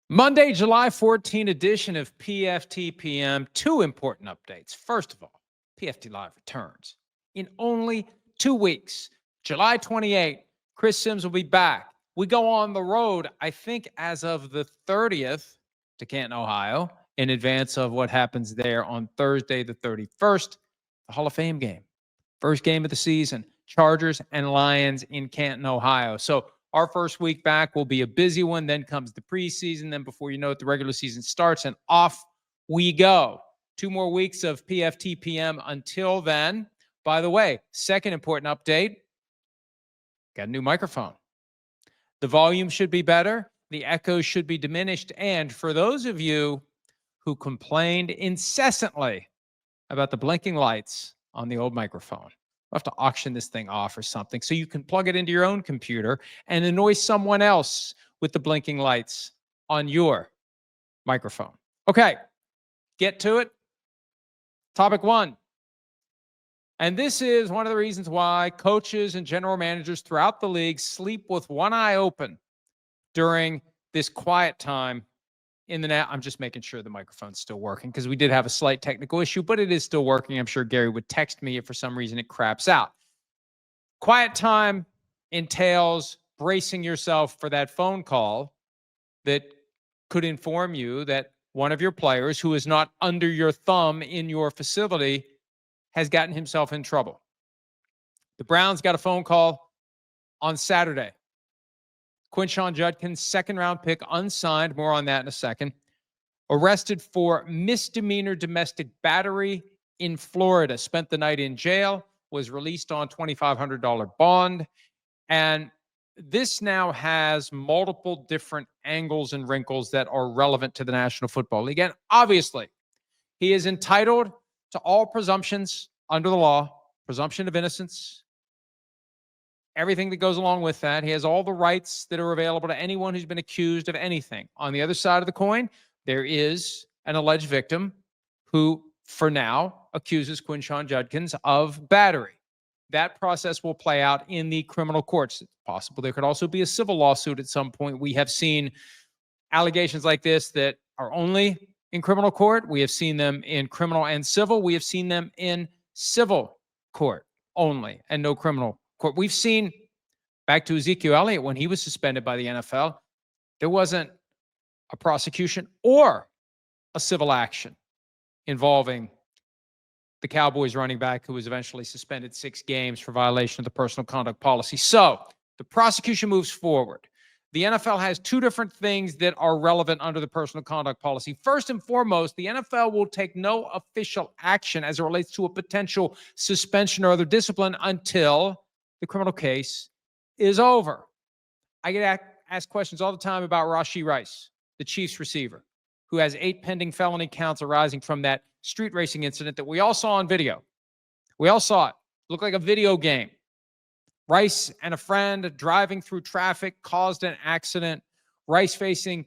Monday, July 14 edition of PFT PM. Two important updates. First of all, PFT Live returns in only 2 weeks. July 28, Chris Sims will be back. We go on the road, I think, as of the 30th to Canton, Ohio, in advance of what happens there on Thursday, the 31st, the Hall of Fame game. First game of the season, Chargers and Lions in Canton, Ohio. So our first week back will be a busy one. Then comes the preseason. Then before you know it, the regular season starts and off we go. 2 more weeks of PFT PM until then. By the way, second important update, got a new microphone. The volume should be better. The echoes should be diminished. And for those of you who complained incessantly about the blinking lights on the old microphone, we'll have to auction this thing off or something so you can plug it into your own computer and annoy someone else with the blinking lights on your microphone. Okay, get to it. Topic 1. And this is one of the reasons why coaches and general managers throughout the league sleep with one eye open during this quiet time in the net. I'm just making sure the microphone's still working because we did have a slight technical issue, but it is still working. I'm sure Gary would text me if for some reason it craps out. Quiet time entails bracing yourself for that phone call that could inform you that one of your players who is not under your thumb in your facility has gotten himself in trouble. The Browns got a phone call on Saturday. Quinshon Judkins, second-round pick, unsigned, more on that in a second, arrested for misdemeanor domestic battery in Florida, spent the night in jail, was released on $2,500 bond, and this now has multiple different angles and wrinkles that are relevant to the National Football League. And obviously, he is entitled to all presumptions under the law, presumption of innocence, everything that goes along with that. He has all the rights that are available to anyone who's been accused of anything. On the other side of the coin, there is an alleged victim who, for now, accuses Quinshon Judkins of battery. That process will play out in the criminal courts. It's possible there could also be a civil lawsuit at some point. We have seen allegations like this that are only in criminal court. We have seen them in criminal and civil. We have seen them in civil court only and no criminal court. We've seen, back to Ezekiel Elliott, when he was suspended by the NFL, there wasn't a prosecution or a civil action involving the Cowboys running back who was eventually suspended 6 games for violation of the personal conduct policy. So the prosecution moves forward. The NFL has 2 different things that are relevant under the personal conduct policy. First and foremost, the NFL will take no official action as it relates to a potential suspension or other discipline until the criminal case is over. I get asked questions all the time about Rashee Rice, the Chiefs receiver, who has 8 pending felony counts arising from that street racing incident that we all saw on video. We all saw it. It looked like a video game. Rice and a friend driving through traffic caused an accident. Rice facing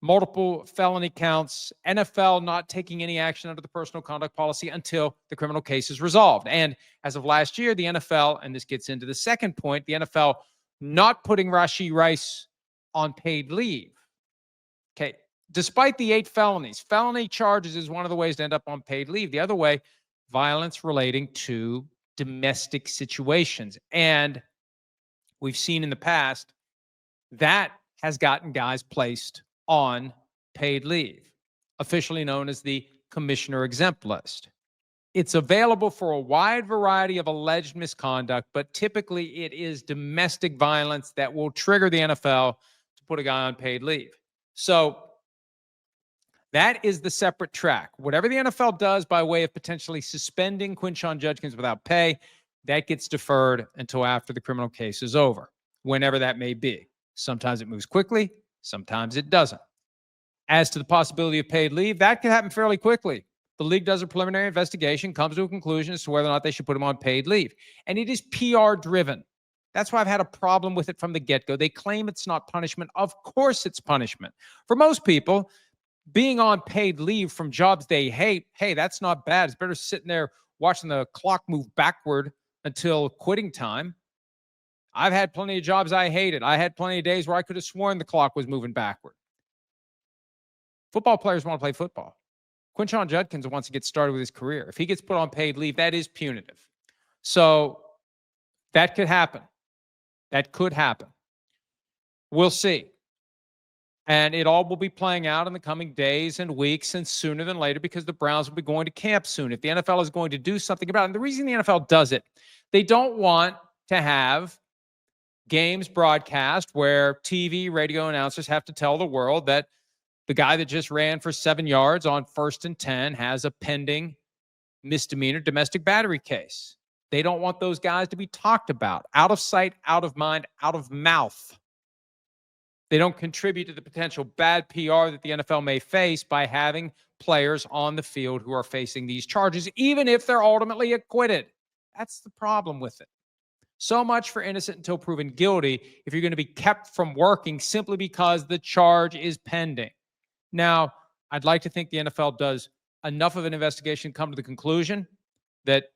multiple felony counts. NFL not taking any action under the personal conduct policy until the criminal case is resolved. And as of last year, the NFL, and this gets into the second point, the NFL not putting Rashee Rice on paid leave. Okay, despite the 8 felonies, felony charges is one of the ways to end up on paid leave. The other way, violence relating to domestic situations. And we've seen in the past that has gotten guys placed on paid leave, officially known as the commissioner exempt list. It's available for a wide variety of alleged misconduct, but typically it is domestic violence that will trigger the NFL to put a guy on paid leave. So that is the separate track. Whatever the NFL does by way of potentially suspending Quinshon Judkins without pay, that gets deferred until after the criminal case is over, whenever that may be. Sometimes it moves quickly, sometimes it doesn't. As to the possibility of paid leave, that can happen fairly quickly. The league does a preliminary investigation, comes to a conclusion as to whether or not they should put him on paid leave. And it is PR driven. That's why I've had a problem with it from the get-go. They claim it's not punishment. Of course it's punishment. For most people, being on paid leave from jobs they hate, hey, that's not bad. It's better sitting there watching the clock move backward until quitting time. I've had plenty of jobs I hated. I had plenty of days where I could have sworn the clock was moving backward. Football players want to play football. Quinshon Judkins wants to get started with his career. If he gets put on paid leave, that is punitive. So that could happen. That could happen. We'll see. And it all will be playing out in the coming days and weeks and sooner than later because the Browns will be going to camp soon. If the NFL is going to do something about it, and the reason the NFL does it, they don't want to have games broadcast where TV, radio announcers have to tell the world that the guy that just ran for 7 yards on 1st and 10 has a pending misdemeanor domestic battery case. They don't want those guys to be talked about. Out of sight, out of mind, out of mouth. They don't contribute to the potential bad PR that the NFL may face by having players on the field who are facing these charges, even if they're ultimately acquitted. That's the problem with it. So much for innocent until proven guilty if you're going to be kept from working simply because the charge is pending. Now, I'd like to think the NFL does enough of an investigation to come to the conclusion that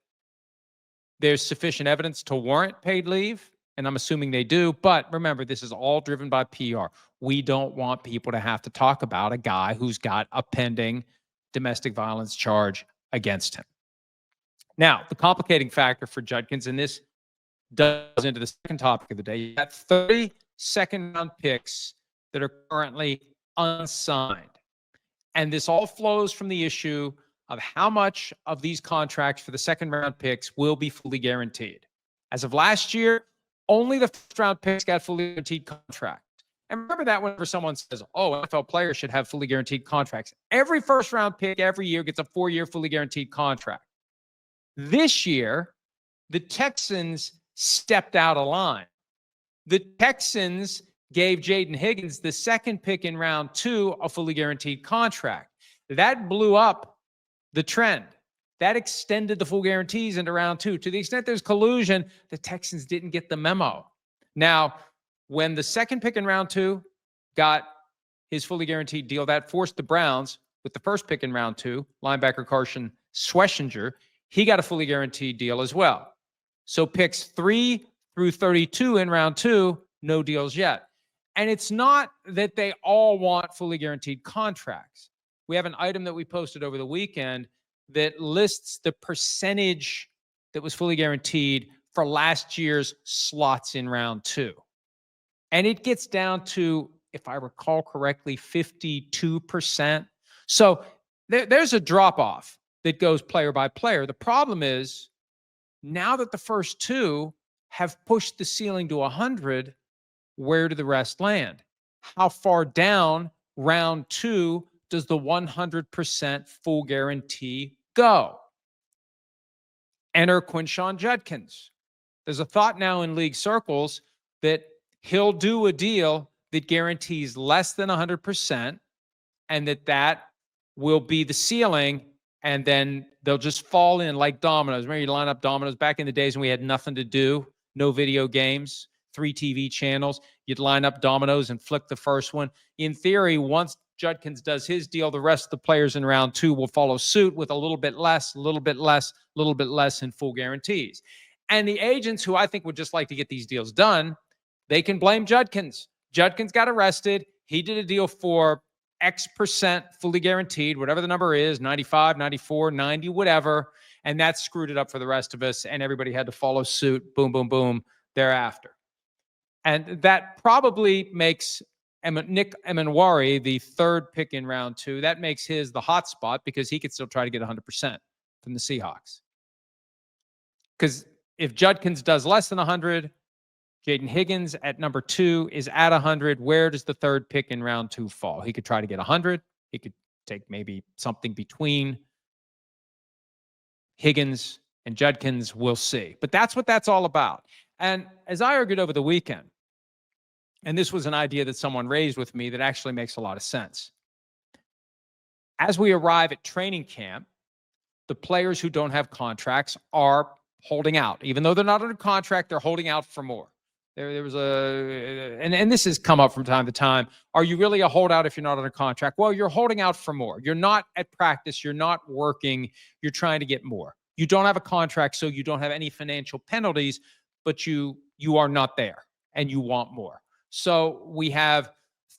there's sufficient evidence to warrant paid leave. And I'm assuming they do. But remember, this is all driven by PR. We don't want people to have to talk about a guy who's got a pending domestic violence charge against him. Now, the complicating factor for Judkins, and this does into the second topic of the day, you got 30 second-round picks that are currently unsigned. And this all flows from the issue of how much of these contracts for the second-round picks will be fully guaranteed. As of last year, only the first-round picks got fully guaranteed contracts. And remember that whenever someone says, oh, NFL players should have fully guaranteed contracts. Every first-round pick every year gets a 4-year fully guaranteed contract. This year, the Texans stepped out of line. The Texans gave Jauan Higgins, the second pick in round 2, a fully guaranteed contract. That blew up the trend. That extended the full guarantees into round 2. To the extent there's collusion, the Texans didn't get the memo. Now, when the second pick in round 2 got his fully guaranteed deal, that forced the Browns, with the first pick in round 2, linebacker Carson Schwessinger, he got a fully guaranteed deal as well. So picks 3 through 32 in round 2, no deals yet. And it's not that they all want fully guaranteed contracts. We have an item that we posted over the weekend that lists the percentage that was fully guaranteed for last year's slots in round 2. And it gets down to, if I recall correctly, 52%. So there's a drop-off that goes player by player. The problem is, now that the first 2 have pushed the ceiling to 100, where do the rest land? How far down round 2 does the 100% full guarantee go? Enter Quinshon Judkins. There's a thought now in league circles that he'll do a deal that guarantees less than 100% and that will be the ceiling, and then they'll just fall in like dominoes. Remember, you line up dominoes back in the days when we had nothing to do, no video games, 3 TV channels. You'd line up dominoes and flick the first one. In theory, once Judkins does his deal, the rest of the players in round 2 will follow suit with a little bit less, a little bit less, a little bit less in full guarantees. And the agents who I think would just like to get these deals done, they can blame Judkins. Judkins got arrested. He did a deal for X% fully guaranteed, whatever the number is, 95, 94, 90, whatever. And that screwed it up for the rest of us. And everybody had to follow suit, boom, boom, boom, thereafter. And that probably makes Nick Sirianni, the third pick in round 2, that makes his the hot spot because he could still try to get 100% from the Seahawks. Because if Judkins does less than 100, Jauan Higgins at number 2 is at 100. Where does the third pick in round 2 fall? He could try to get 100. He could take maybe something between Higgins and Judkins. We'll see. But that's what that's all about. And as I argued over the weekend, and this was an idea that someone raised with me that actually makes a lot of sense. As we arrive at training camp, the players who don't have contracts are holding out. Even though they're not under contract, they're holding out for more. There was and this has come up from time to time. Are you really a holdout if you're not under contract? Well, you're holding out for more. You're not at practice. You're not working. You're trying to get more. You don't have a contract, so you don't have any financial penalties, but you are not there and you want more. So we have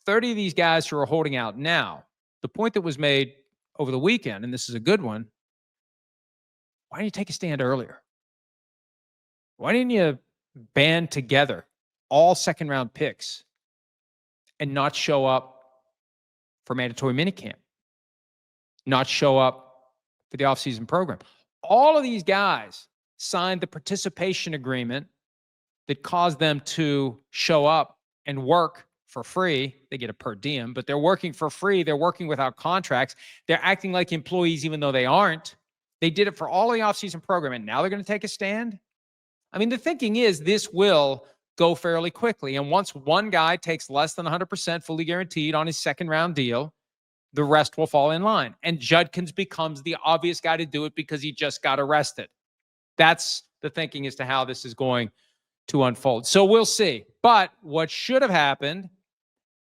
30 of these guys who are holding out now. the point that was made over the weekend, and this is a good one, why didn't you take a stand earlier? Why didn't you band together all second-round picks and not show up for mandatory minicamp, not show up for the offseason program? All of these guys signed the participation agreement that caused them to show up and work for free. They get a per diem, but they're working for free. They're working without contracts. They're acting like employees even though they aren't. They did it for all of the offseason program, and now they're going to take a stand? I mean, the thinking is this will go fairly quickly. And once one guy takes less than 100% fully guaranteed on his second-round deal, the rest will fall in line. And Judkins becomes the obvious guy to do it because he just got arrested. That's the thinking as to how this is going to unfold. So we'll see. But what should have happened,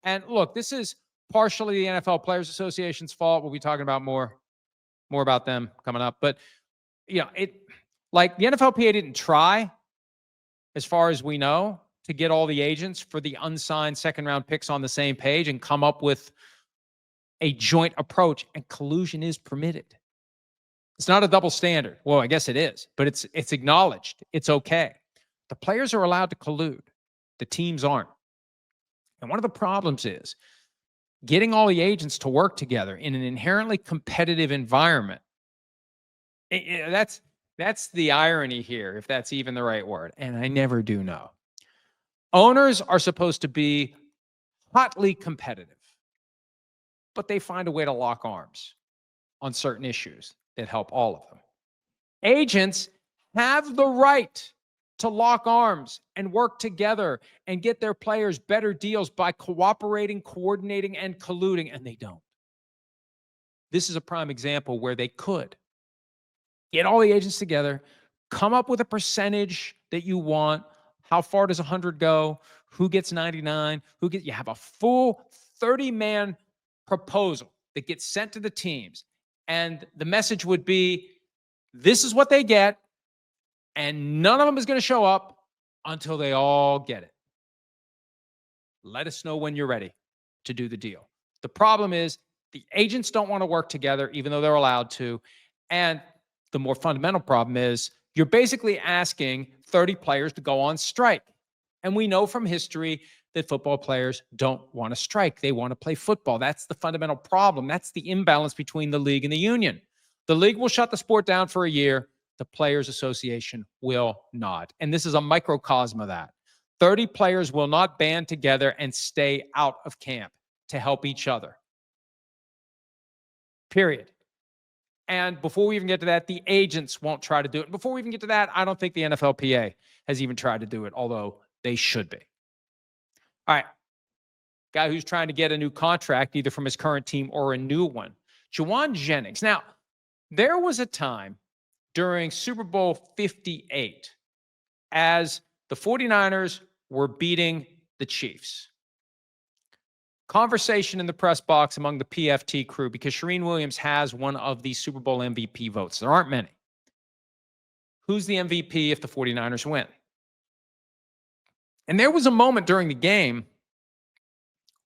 and look, this is partially the NFL Players Association's fault. We'll be talking about more about them coming up. But, like the NFLPA didn't try, as far as we know, to get all the agents for the unsigned second-round picks on the same page and come up with a joint approach. And collusion is permitted. It's not a double standard. Well, I guess it is, but it's acknowledged. It's okay. The players are allowed to collude. The teams aren't. And one of the problems is getting all the agents to work together in an inherently competitive environment. That's the irony here, if that's even the right word. And I never do know. Owners are supposed to be hotly competitive, but they find a way to lock arms on certain issues that help all of them. Agents have the right to lock arms and work together and get their players better deals by cooperating, coordinating, and colluding, and they don't. This is a prime example where they could get all the agents together, come up with a percentage that you want. How far does 100 go? Who gets 99? You have a full 30-man proposal that gets sent to the teams. And the message would be, this is what they get, and none of them is going to show up until they all get it. Let us know when you're ready to do the deal. The problem is the agents don't want to work together, even though they're allowed to. And the more fundamental problem is you're basically asking 30 players to go on strike. And we know from history that football players don't want to strike. They want to play football. That's the fundamental problem. That's the imbalance between the league and the union. The league will shut the sport down for a year. The Players Association will not. And this is a microcosm of that. 30 players will not band together and stay out of camp to help each other. Period. And before we even get to that, the agents won't try to do it. Before we even get to that, I don't think the NFLPA has even tried to do it, although they should be. All right. Guy who's trying to get a new contract, either from his current team or a new one. Jauan Jennings. Now, there was a time during Super Bowl 58 as the 49ers were beating the Chiefs. Conversation in the press box among the PFT crew, because Shereen Williams has one of the Super Bowl MVP votes. There aren't many. Who's the MVP if the 49ers win? And there was a moment during the game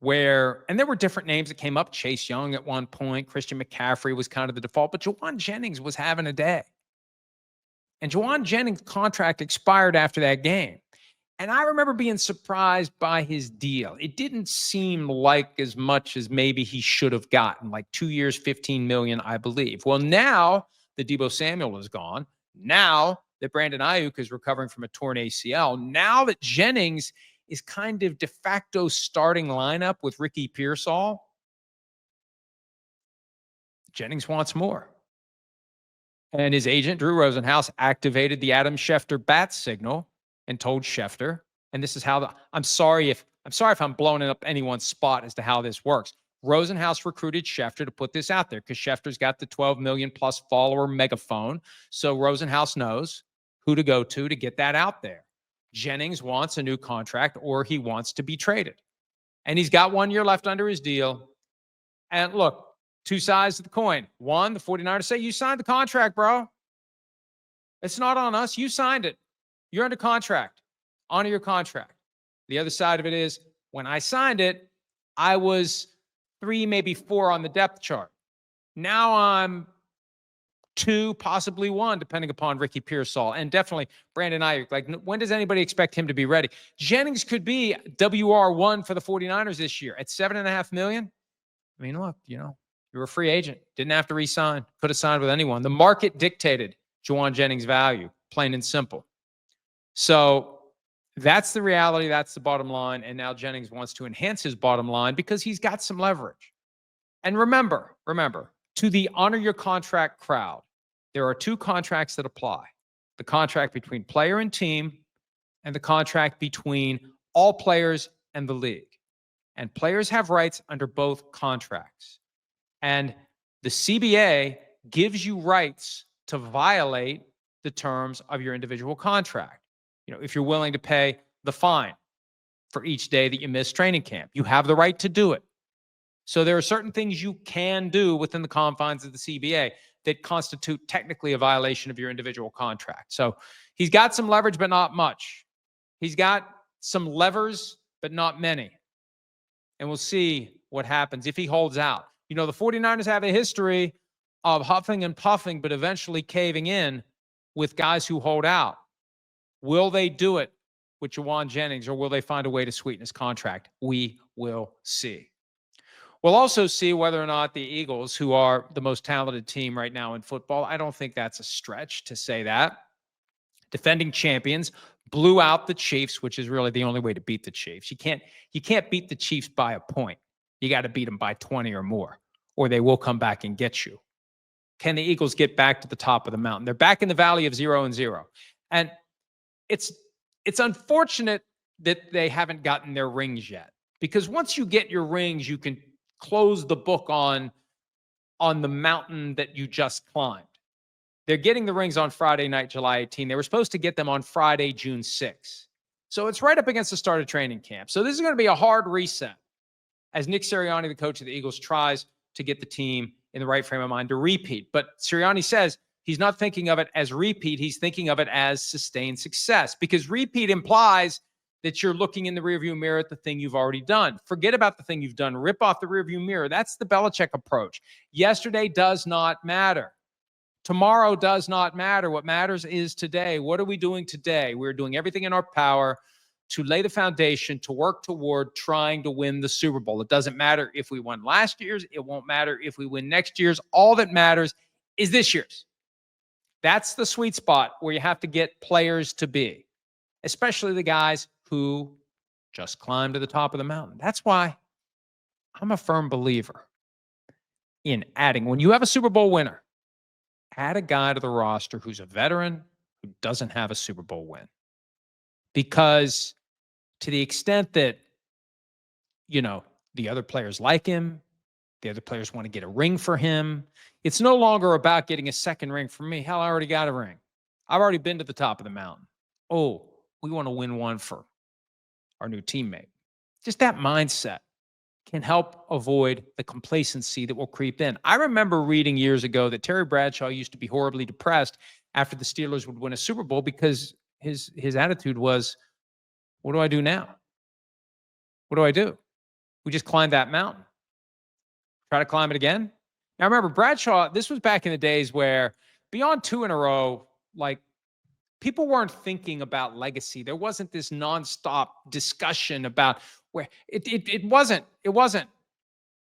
where, and there were different names that came up. Chase Young at one point, Christian McCaffrey was kind of the default, but Jauan Jennings was having a day. And Jauan Jennings' contract expired after that game. And I remember being surprised by his deal. It didn't seem like as much as maybe he should have gotten, like 2 years, $15 million, I believe. Well, now that Deebo Samuel is gone, now that Brandon Ayuk is recovering from a torn ACL, now that Jennings is kind of de facto starting lineup with Ricky Pearsall, Jennings wants more. And his agent, Drew Rosenhaus, activated the Adam Schefter bat signal and told Schefter, and this is how I'm sorry if I'm blowing up anyone's spot as to how this works. Rosenhaus recruited Schefter to put this out there because Schefter's got the 12 million plus follower megaphone. So Rosenhaus knows who to go to get that out there. Jennings wants a new contract or he wants to be traded. And he's got 1 year left under his deal. And look, two sides of the coin. One, the 49ers say, you signed the contract, bro. It's not on us. You signed it. You're under contract. Honor your contract. The other side of it is, when I signed it, I was 3, maybe 4 on the depth chart. Now I'm 2, possibly 1, depending upon Ricky Pearsall, and definitely Brandon Ayuk. Like, when does anybody expect him to be ready? Jennings could be WR1 for the 49ers this year at $7.5 million. I mean, look, you're a free agent. Didn't have to re-sign. Could have signed with anyone. The market dictated Jauan Jennings' value, plain and simple. So that's the reality. That's the bottom line. And now Jennings wants to enhance his bottom line because he's got some leverage. And remember, to the honor your contract crowd, there are 2 contracts that apply. The contract between player and team, and the contract between all players and the league. And players have rights under both contracts. And the CBA gives you rights to violate the terms of your individual contract. If you're willing to pay the fine for each day that you miss training camp, you have the right to do it. So there are certain things you can do within the confines of the CBA that constitute technically a violation of your individual contract. So he's got some leverage, but not much. He's got some levers, but not many. And we'll see what happens if he holds out. The 49ers have a history of huffing and puffing, but eventually caving in with guys who hold out. Will they do it with Jauan Jennings, or will they find a way to sweeten his contract? We will see. We'll also see whether or not the Eagles, who are the most talented team right now in football, I don't think that's a stretch to say that. Defending champions, blew out the Chiefs, which is really the only way to beat the Chiefs. You can't beat the Chiefs by a point. You got to beat them by 20 or more, or they will come back and get you. Can the Eagles get back to the top of the mountain? They're back in the valley of 0-0. And it's unfortunate that they haven't gotten their rings yet, because once you get your rings, you can close the book on the mountain that you just climbed. They're getting the rings on Friday night, July 18. They were supposed to get them on Friday, June 6. So it's right up against the start of training camp. So this is going to be a hard reset as Nick Sirianni, the coach of the Eagles, tries to get the team in the right frame of mind to repeat. But Sirianni says he's not thinking of it as repeat. He's thinking of it as sustained success, because repeat implies that you're looking in the rearview mirror at the thing you've already done. Forget about the thing you've done. Rip off the rearview mirror. That's the Belichick approach. Yesterday does not matter. Tomorrow does not matter. What matters is today. What are we doing today? We're doing everything in our power to lay the foundation to work toward trying to win the Super Bowl. It doesn't matter if we won last year's. It won't matter if we win next year's. All that matters is this year's. That's the sweet spot where you have to get players to be, especially the guys who just climbed to the top of the mountain. That's why I'm a firm believer in adding, when you have a Super Bowl winner, add a guy to the roster who's a veteran who doesn't have a Super Bowl win. Because to the extent that, the other players like him, the other players want to get a ring for him, it's no longer about getting a second ring for me. Hell, I already got a ring. I've already been to the top of the mountain. Oh, we want to win one for our new teammate. Just that mindset can help avoid the complacency that will creep in. I remember reading years ago that Terry Bradshaw used to be horribly depressed after the Steelers would win a Super Bowl because his attitude was, what do I do now? What do I do? We just climbed that mountain. Try to climb it again? Now, remember, Bradshaw, this was back in the days where beyond 2 in a row, like, people weren't thinking about legacy. There wasn't this nonstop discussion about where it wasn't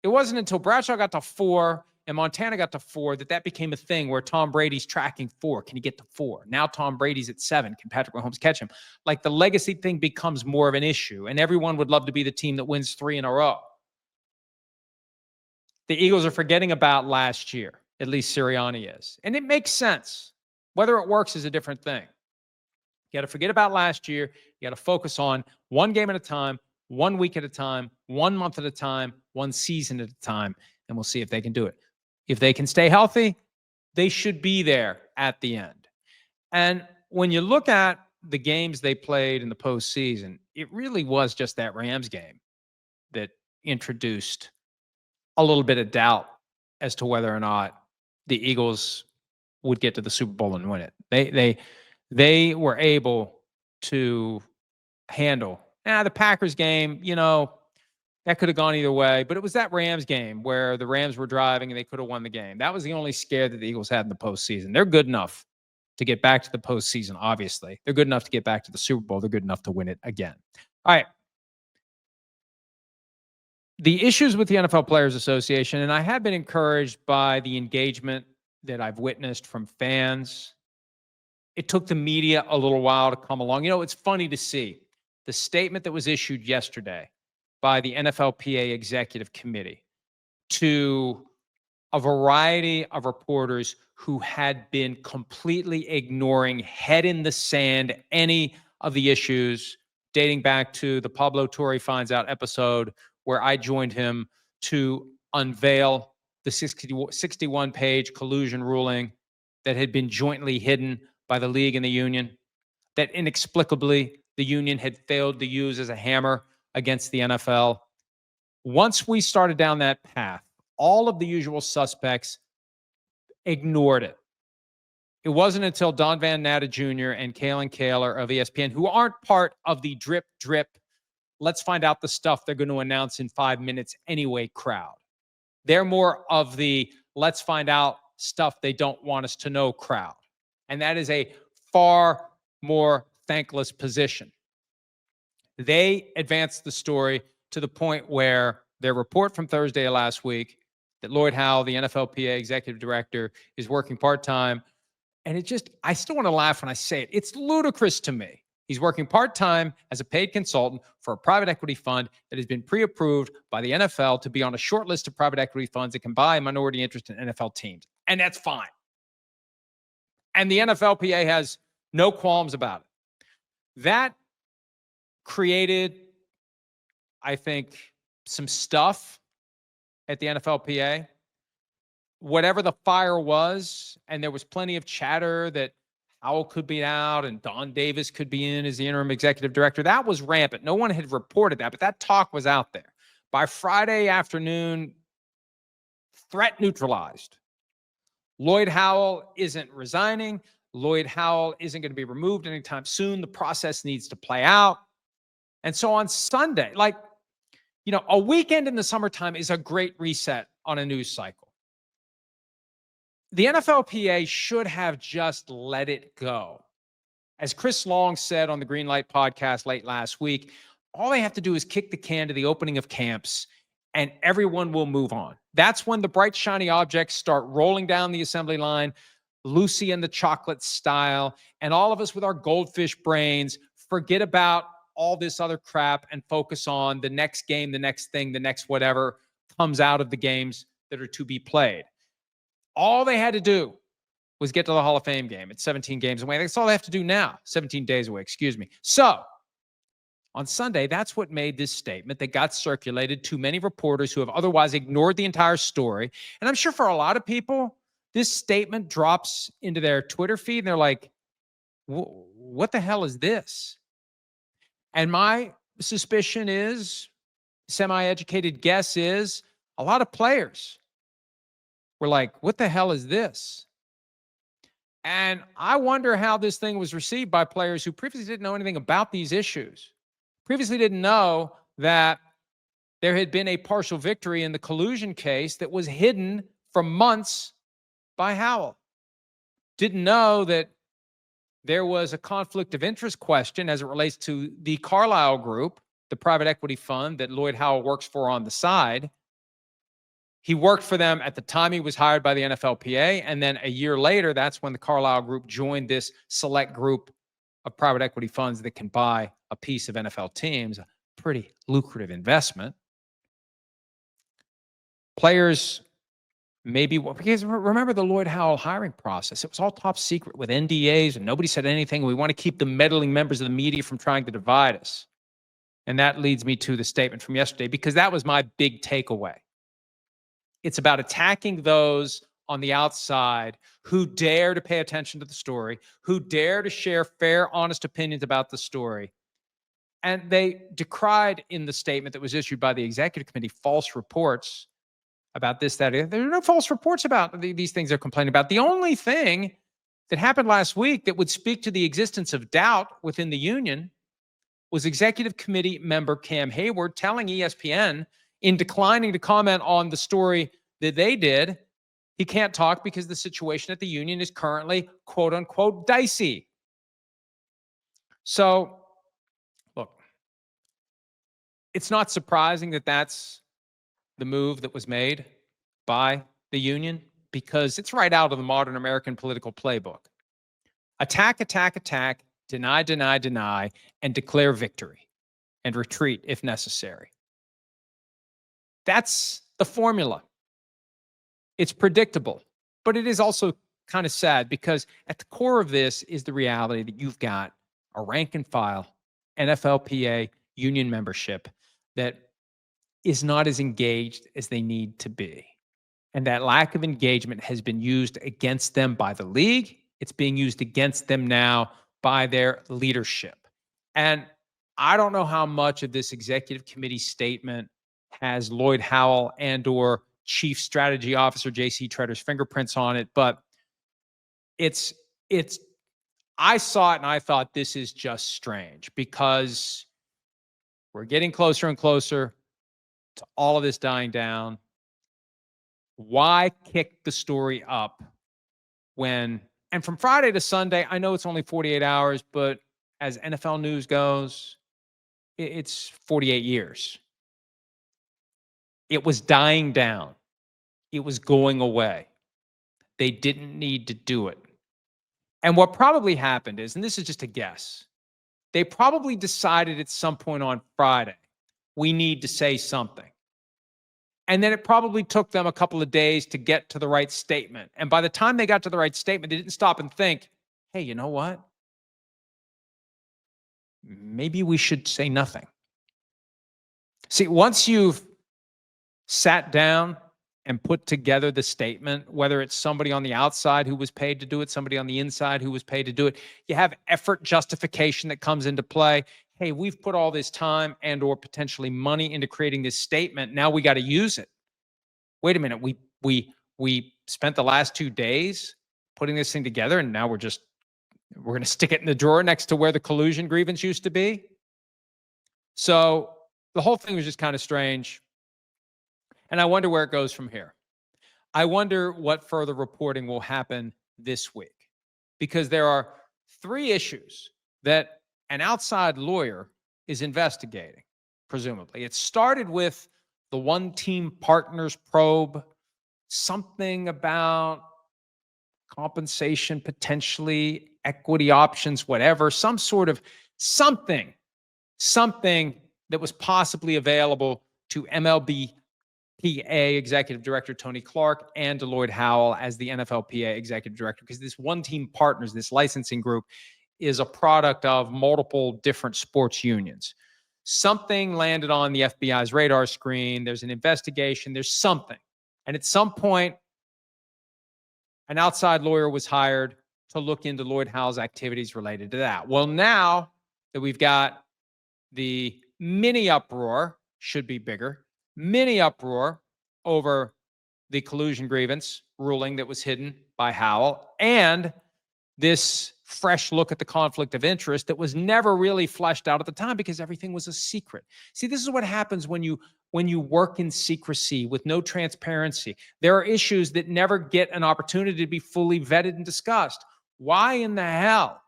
until Bradshaw got to 4 and Montana got to 4 that became a thing where Tom Brady's tracking 4. Can he get to 4? Now Tom Brady's at 7. Can Patrick Mahomes catch him? Like, the legacy thing becomes more of an issue, and everyone would love to be the team that wins 3 in a row. The Eagles are forgetting about last year. At least Sirianni is. And it makes sense. Whether it works is a different thing. You got to forget about last year. You got to focus on one game at a time, 1 week at a time, 1 month at a time, 1 season at a time, and we'll see if they can do it. If they can stay healthy, they should be there at the end. And when you look at the games they played in the postseason, it really was just that Rams game that introduced a little bit of doubt as to whether or not the Eagles would get to the Super Bowl and win it. They were able to handle the Packers game. That could have gone either way, but it was that Rams game where the Rams were driving and they could have won the game. That was the only scare that the Eagles had in the postseason. They're good enough to get back to the postseason, obviously. They're good enough to get back to the Super Bowl. They're good enough to win it again. All right. The issues with the NFL Players Association, and I have been encouraged by the engagement that I've witnessed from fans. It took the media a little while to come along. You know, it's funny to see the statement that was issued yesterday by the NFLPA Executive Committee to a variety of reporters who had been completely ignoring, head in the sand, any of the issues dating back to the Pablo Torre Finds Out episode where I joined him to unveil the 61-page collusion ruling that had been jointly hidden by the league and the union, that inexplicably the union had failed to use as a hammer against the NFL. Once we started down that path, all of the usual suspects ignored it. It wasn't until Don Van Natta Jr. and Kalen Kaler of ESPN, who aren't part of the drip, let's find out the stuff they're going to announce in 5 minutes anyway crowd. They're more of the let's find out stuff they don't want us to know crowd. And that is a far more thankless position. They advanced the story to the point where their report from Thursday of last week that Lloyd Howell, the NFLPA executive director, is working part-time. And it just, I still want to laugh when I say it. It's ludicrous to me. He's working part-time as a paid consultant for a private equity fund that has been pre-approved by the NFL to be on a short list of private equity funds that can buy a minority interest in NFL teams. And that's fine. And the NFLPA has no qualms about it. That created, I think, some stuff at the NFLPA. Whatever the fire was, and there was plenty of chatter that Howell could be out and Don Davis could be in as the interim executive director. That was rampant. No one had reported that, but that talk was out there. By Friday afternoon, threat neutralized. Lloyd Howell isn't resigning. Lloyd Howell isn't going to be removed anytime soon. The process needs to play out. And so on Sunday, like, you know, a weekend in the summertime is a great reset on a news cycle. The NFLPA should have just let it go. As Chris Long said on the Greenlight podcast late last week, all they have to do is kick the can to the opening of camps and everyone will move on. That's when the bright, shiny objects start rolling down the assembly line, Lucy and the Chocolate style, and all of us with our goldfish brains forget about all this other crap and focus on the next game, the next thing, the next whatever comes out of the games that are to be played. All they had to do was get to the Hall of Fame game. It's 17 games away. That's all they have to do now. 17 days away, excuse me. So on Sunday, that's what made this statement that got circulated to many reporters who have otherwise ignored the entire story. And I'm sure for a lot of people, this statement drops into their Twitter feed and they're like, what the hell is this? And my suspicion is, semi-educated guess is, a lot of players were like, what the hell is this? And I wonder how this thing was received by players who previously didn't know anything about these issues, previously didn't know that there had been a partial victory in the collusion case that was hidden for months by Howell. Didn't know that there was a conflict of interest question as it relates to the Carlyle Group, the private equity fund that Lloyd Howell works for on the side. He worked for them at the time he was hired by the NFLPA, and then a year later, that's when the Carlyle Group joined this select group of private equity funds that can buy a piece of NFL teams, a pretty lucrative investment. Players maybe, because remember the Lloyd Howell hiring process, it was all top secret with NDAs and nobody said anything. We want to keep the meddling members of the media from trying to divide us. And that leads me to the statement from yesterday, because that was my big takeaway. It's about attacking those on the outside who dare to pay attention to the story, who dare to share fair, honest opinions about the story. And they decried in the statement that was issued by the executive committee false reports about this, that. There are no false reports about these things they're complaining about. The only thing that happened last week that would speak to the existence of doubt within the union was Executive Committee member Cam Hayward telling ESPN, in declining to comment on the story that they did, he can't talk because the situation at the union is currently, quote unquote, dicey. So, look, it's not surprising that that's the move that was made by the union, because it's right out of the modern American political playbook. Attack, attack, attack, deny, deny, deny, and declare victory and retreat if necessary. That's the formula. It's predictable, but it is also kind of sad, because at the core of this is the reality that you've got a rank and file NFLPA union membership that is not as engaged as they need to be. And that lack of engagement has been used against them by the league. It's being used against them now by their leadership. And I don't know how much of this executive committee statement has Lloyd Howell and or Chief Strategy Officer J.C. Tretter's fingerprints on it, but I saw it and I thought, this is just strange, because we're getting closer and closer to all of this dying down. Why kick the story up when, and from Friday to Sunday, I know it's only 48 hours, but as NFL news goes, it's 48 years. It was dying down. It was going away. They didn't need to do it. And what probably happened is, and this is just a guess, they probably decided at some point on Friday, we need to say something. And then it probably took them a couple of days to get to the right statement. And by the time they got to the right statement, they didn't stop and think, hey, you know what? Maybe we should say nothing. See, once you've sat down and put together the statement, whether it's somebody on the outside who was paid to do it, somebody on the inside who was paid to do it, you have effort justification that comes into play. Hey, we've put all this time and or potentially money into creating this statement. Now we got to use it. Wait a minute. We spent the last 2 days putting this thing together, and now we're going to stick it in the drawer next to where the collusion grievance used to be. So the whole thing was just kind of strange. And I wonder where it goes from here. I wonder what further reporting will happen this week, because there are 3 issues that an outside lawyer is investigating, presumably. It started with the one team partners probe, something about compensation, potentially equity options, whatever, some sort of something that was possibly available to MLB PA Executive Director Tony Clark and to Lloyd Howell as the NFLPA Executive Director, because this one team partners, this licensing group, is a product of multiple different sports unions. Something landed on the FBI's radar screen. There's an investigation. There's something. And at some point, an outside lawyer was hired to look into Lloyd Howell's activities related to that. Well, now that we've got the mini uproar, should be bigger, mini uproar over the collusion grievance ruling that was hidden by Howell, and this fresh look at the conflict of interest that was never really fleshed out at the time because everything was a secret. See, this is what happens when you work in secrecy with no transparency. There are issues that never get an opportunity to be fully vetted and discussed. Why in the hell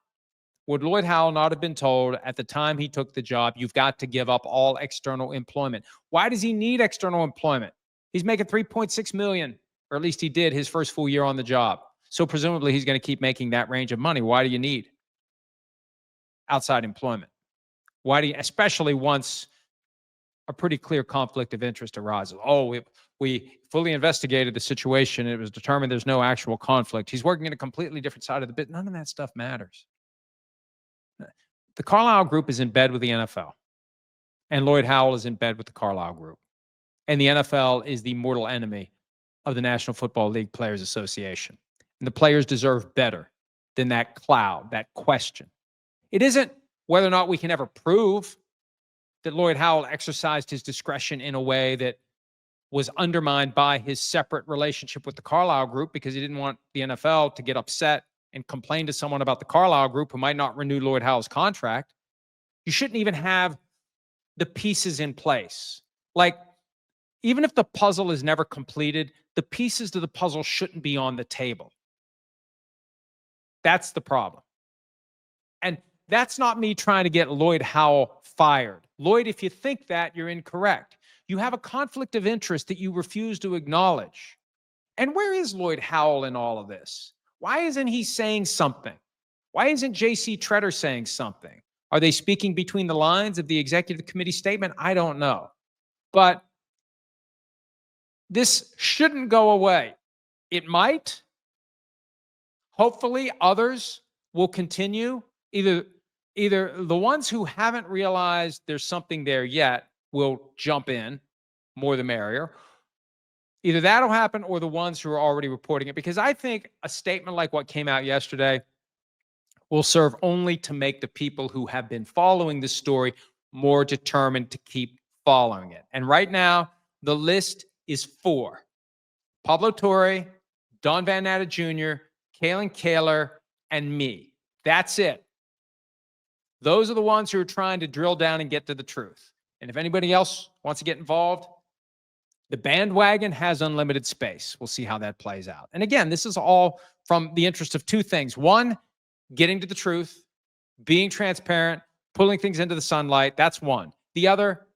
would Lloyd Howell not have been told at the time he took the job, you've got to give up all external employment? Why does he need external employment? He's making $3.6 million, or at least he did his first full year on the job. So presumably he's going to keep making that range of money. Why do you need outside employment? Why do you, especially once a pretty clear conflict of interest arises? Oh, we fully investigated the situation. It was determined there's no actual conflict. He's working in a completely different side of the bit. None of that stuff matters. The Carlyle Group is in bed with the NFL, and Lloyd Howell is in bed with the Carlyle Group. And the NFL is the mortal enemy of the National Football League Players Association. And the players deserve better than that cloud, that question. It isn't whether or not we can ever prove that Lloyd Howell exercised his discretion in a way that was undermined by his separate relationship with the Carlyle Group, because he didn't want the NFL to get upset and complain to someone about the Carlyle Group who might not renew Lloyd Howell's contract. You shouldn't even have the pieces in place. Like, even if the puzzle is never completed, the pieces to the puzzle shouldn't be on the table. That's the problem. And that's not me trying to get Lloyd Howell fired. Lloyd, if you think that, you're incorrect. You have a conflict of interest that you refuse to acknowledge. And where is Lloyd Howell in all of this? Why isn't he saying something? Why isn't J.C. Tretter saying something? Are they speaking between the lines of the executive committee statement? I don't know. But this shouldn't go away. It might. Hopefully, others will continue. Either the ones who haven't realized there's something there yet will jump in, more the merrier. Either that'll happen or the ones who are already reporting it. Because I think a statement like what came out yesterday will serve only to make the people who have been following the story more determined to keep following it. And right now, the list is 4. Pablo Torre, Don Van Natta Jr., Kalen Kaler, and me. That's it. Those are the ones who are trying to drill down and get to the truth. And if anybody else wants to get involved, the bandwagon has unlimited space. We'll see how that plays out. And again, this is all from the interest of 2 things. One, getting to the truth, being transparent, pulling things into the sunlight. That's one. The other,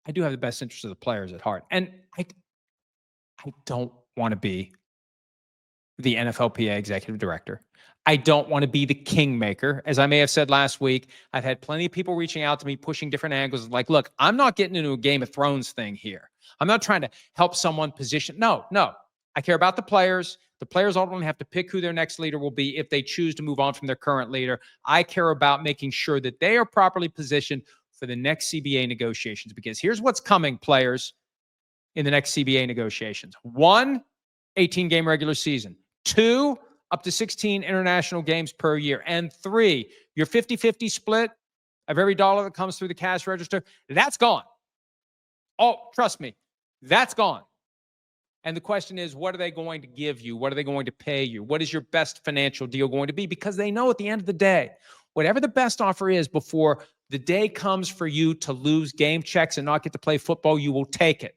I do have the best interest of the players at heart. And I don't want to be the NFLPA executive director. I don't want to be the kingmaker. As I may have said last week, I've had plenty of people reaching out to me, pushing different angles. Like, look, I'm not getting into a Game of Thrones thing here. I'm not trying to help someone position. No. I care about the players. The players ultimately have to pick who their next leader will be if they choose to move on from their current leader. I care about making sure that they are properly positioned for the next CBA negotiations, because here's what's coming, players, in the next CBA negotiations. 1, 18-game regular season. 2, up to 16 international games per year. And 3, your 50-50 split of every dollar that comes through the cash register, that's gone. Oh, trust me, that's gone. And the question is, what are they going to give you? What are they going to pay you? What is your best financial deal going to be? Because they know at the end of the day, whatever the best offer is before the day comes for you to lose game checks and not get to play football, you will take it.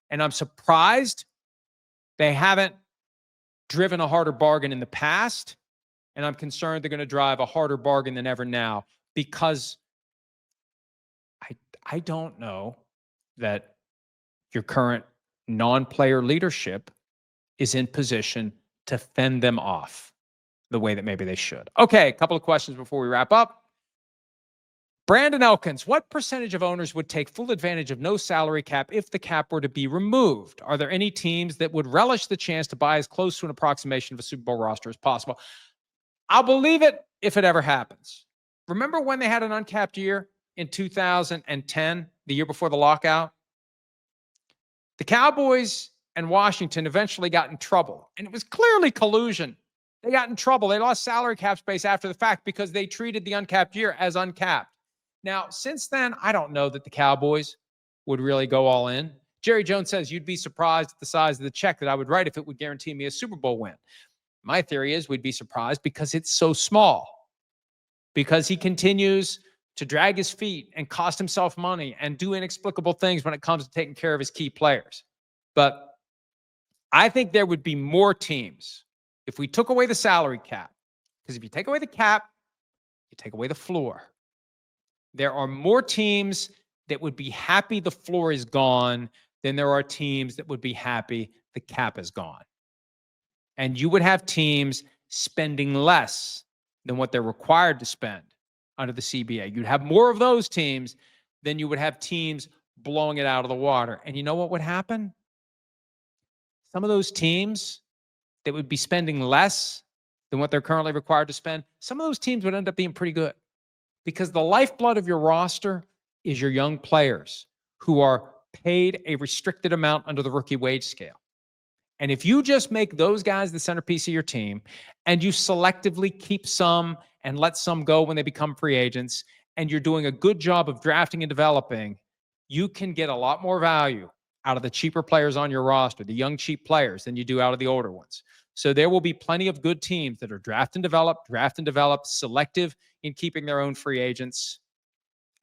And I'm surprised they haven't driven a harder bargain in the past. And I'm concerned they're going to drive a harder bargain than ever now, because I don't know that your current non-player leadership is in position to fend them off the way that maybe they should. Okay, a couple of questions before we wrap up. Brandon Elkins, what percentage of owners would take full advantage of no salary cap if the cap were to be removed? Are there any teams that would relish the chance to buy as close to an approximation of a Super Bowl roster as possible? I'll believe it if it ever happens. Remember when they had an uncapped year in 2010, the year before the lockout? The Cowboys and Washington eventually got in trouble, and it was clearly collusion. They got in trouble. They lost salary cap space after the fact because they treated the uncapped year as uncapped. Now, since then, I don't know that the Cowboys would really go all in. Jerry Jones says you'd be surprised at the size of the check that I would write if it would guarantee me a Super Bowl win. My theory is we'd be surprised because it's so small, because he continues to drag his feet and cost himself money and do inexplicable things when it comes to taking care of his key players. But I think there would be more teams if we took away the salary cap, because if you take away the cap, you take away the floor. There are more teams that would be happy the floor is gone than there are teams that would be happy the cap is gone. And you would have teams spending less than what they're required to spend under the CBA. You'd have more of those teams than you would have teams blowing it out of the water. And you know what would happen? Some of those teams that would be spending less than what they're currently required to spend, some of those teams would end up being pretty good, because the lifeblood of your roster is your young players who are paid a restricted amount under the rookie wage scale. And if you just make those guys the centerpiece of your team, and you selectively keep some and let some go when they become free agents, and you're doing a good job of drafting and developing, you can get a lot more value out of the cheaper players on your roster, the young cheap players, than you do out of the older ones. So there will be plenty of good teams that are draft and develop, selective in keeping their own free agents.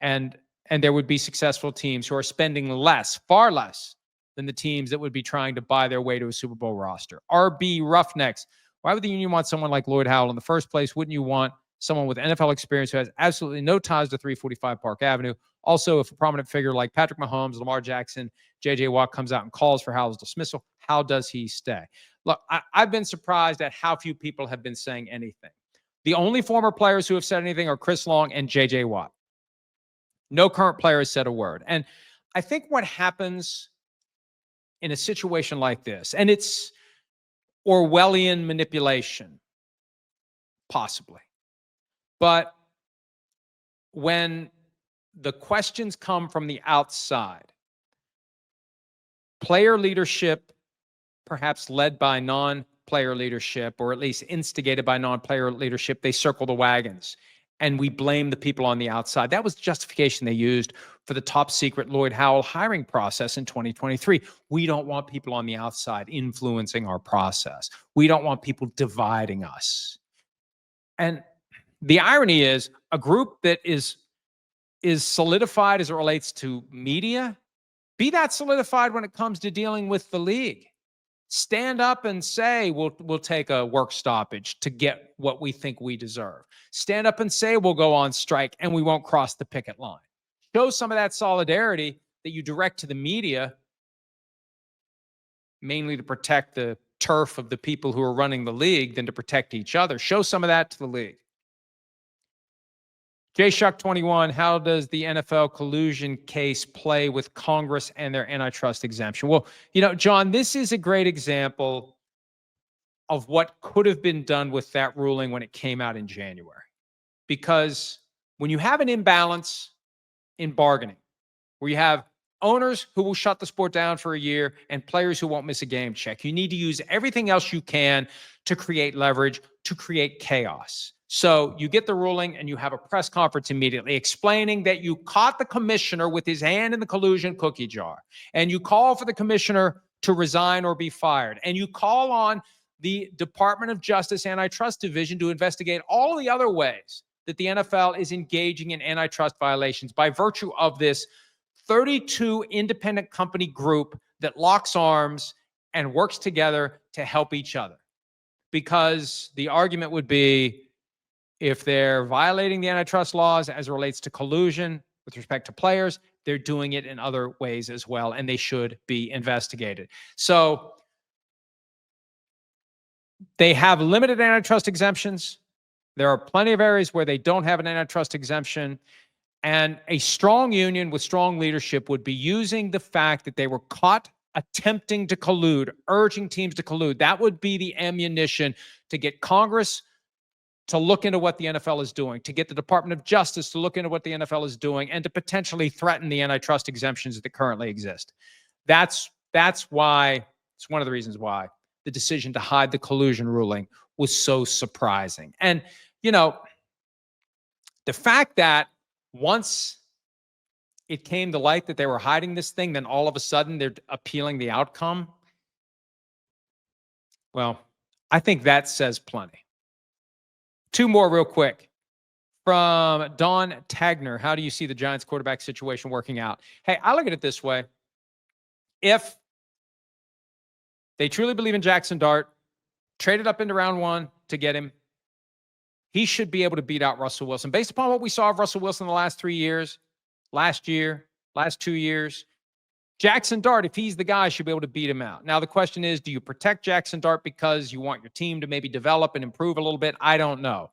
And there would be successful teams who are spending less, far less than the teams that would be trying to buy their way to a Super Bowl roster. RB Roughnecks. Why would the union want someone like Lloyd Howell in the first place? Wouldn't you want someone with NFL experience who has absolutely no ties to 345 Park Avenue? Also, if a prominent figure like Patrick Mahomes, Lamar Jackson, J.J. Watt comes out and calls for Howell's dismissal, how does he stay? Look, I've been surprised at how few people have been saying anything. The only former players who have said anything are Chris Long and J.J. Watt. No current player has said a word. And I think what happens in a situation like this, and it's Orwellian manipulation, possibly, but when the questions come from the outside, player leadership, perhaps led by non-player leadership, or at least instigated by non-player leadership, they circle the wagons. And we blame the people on the outside. That was the justification they used for the top secret Lloyd Howell hiring process in 2023. We don't want people on the outside influencing our process. We don't want people dividing us. And the irony is, a group that is solidified as it relates to media, be that solidified when it comes to dealing with the league. Stand up and say, we'll take a work stoppage to get what we think we deserve. Stand up and say we'll go on strike and we won't cross the picket line. Show some of that solidarity that you direct to the media, mainly to protect the turf of the people who are running the league than to protect each other. Show some of that to the league. JShuck21, how does the NFL collusion case play with Congress and their antitrust exemption? Well, John, this is a great example of what could have been done with that ruling when it came out in January. Because when you have an imbalance in bargaining, where you have owners who will shut the sport down for a year and players who won't miss a game check, you need to use everything else you can to create leverage, to create chaos. So you get the ruling and you have a press conference immediately explaining that you caught the commissioner with his hand in the collusion cookie jar, and you call for the commissioner to resign or be fired, and you call on the Department of Justice Antitrust Division to investigate all the other ways that the NFL is engaging in antitrust violations by virtue of this 32 independent company group that locks arms and works together to help each other. Because the argument would be, if they're violating the antitrust laws as it relates to collusion with respect to players, they're doing it in other ways as well, and they should be investigated. So they have limited antitrust exemptions. There are plenty of areas where they don't have an antitrust exemption. And a strong union with strong leadership would be using the fact that they were caught attempting to collude, urging teams to collude. That would be the ammunition to get Congress to look into what the NFL is doing, to get the Department of Justice to look into what the NFL is doing, and to potentially threaten the antitrust exemptions that currently exist. That's why, it's one of the reasons why the decision to hide the collusion ruling was so surprising. And, the fact that once it came to light that they were hiding this thing, then all of a sudden they're appealing the outcome. Well, I think that says plenty. Two more real quick. From Don Tagner, how do you see the Giants quarterback situation working out? Hey, I look at it this way. If they truly believe in Jackson Dart, traded up into round one to get him, he should be able to beat out Russell Wilson. Based upon what we saw of Russell Wilson the last 3 years, last year, last 2 years, Jackson Dart, if he's the guy, should be able to beat him out. Now, the question is, do you protect Jackson Dart because you want your team to maybe develop and improve a little bit? I don't know.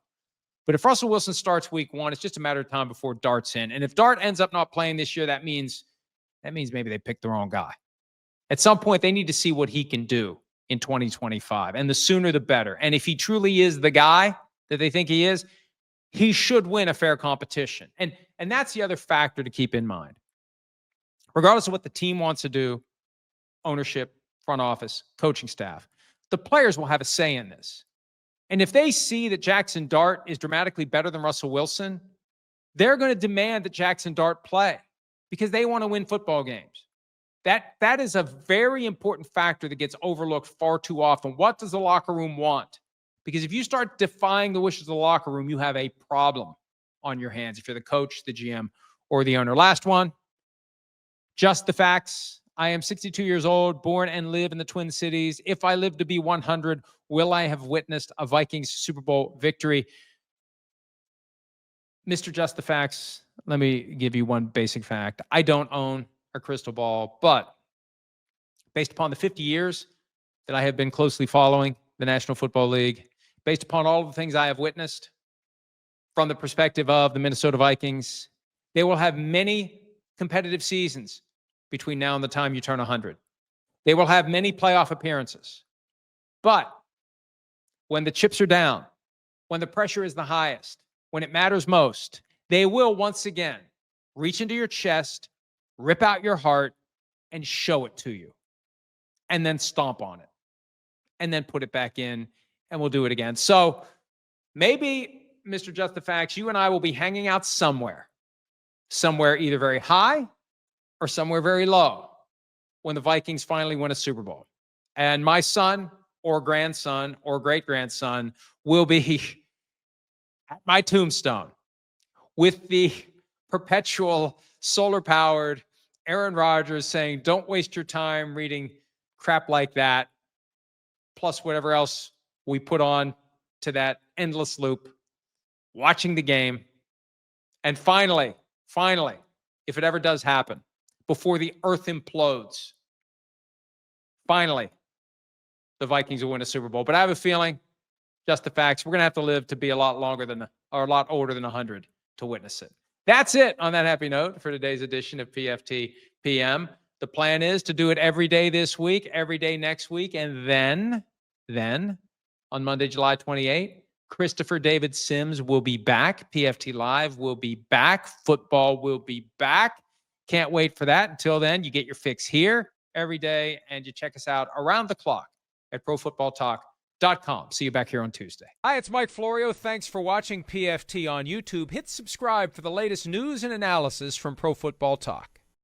But if Russell Wilson starts week one, it's just a matter of time before Dart's in. And if Dart ends up not playing this year, that means maybe they picked the wrong guy. At some point, they need to see what he can do in 2025. And the sooner, the better. And if he truly is the guy that they think he is, he should win a fair competition. And that's the other factor to keep in mind. Regardless of what the team wants to do, ownership, front office, coaching staff, the players will have a say in this. And if they see that Jackson Dart is dramatically better than Russell Wilson, they're going to demand that Jackson Dart play because they want to win football games. That is a very important factor that gets overlooked far too often. What does the locker room want? Because if you start defying the wishes of the locker room, you have a problem on your hands if you're the coach, the GM, or the owner. Last one, just the facts. I am 62 years old, born and live in the Twin Cities. If I live to be 100, will I have witnessed a Vikings Super Bowl victory? Mr. Just the Facts, let me give you one basic fact. I don't own a crystal ball, but based upon the 50 years that I have been closely following the National Football League, based upon all the things I have witnessed from the perspective of the Minnesota Vikings, they will have many competitive seasons between now and the time you turn 100. They will have many playoff appearances. But when the chips are down, when the pressure is the highest, when it matters most, they will once again reach into your chest, rip out your heart, and show it to you. And then stomp on it. And then put it back in, and we'll do it again. So maybe, Mr. Just the Facts, you and I will be hanging out somewhere either very high or somewhere very low when the Vikings finally win a Super Bowl. And my son or grandson or great-grandson will be at my tombstone with the perpetual solar-powered Aaron Rodgers saying, don't waste your time reading crap like that, plus whatever else we put on to that endless loop, watching the game. And finally, if it ever does happen, before the earth implodes, finally, the Vikings will win a Super Bowl. But I have a feeling, just the facts, we're going to have to live to be a lot older than 100 to witness it. That's it on that happy note for today's edition of PFT PM. The plan is to do it every day this week, every day next week, and then on Monday, July 28th, Christopher David Sims will be back. PFT Live will be back. Football will be back. Can't wait for that. Until then, you get your fix here every day, and you check us out around the clock at ProFootballTalk.com. See you back here on Tuesday. Hi, it's Mike Florio. Thanks for watching PFT on YouTube. Hit subscribe for the latest news and analysis from Pro Football Talk.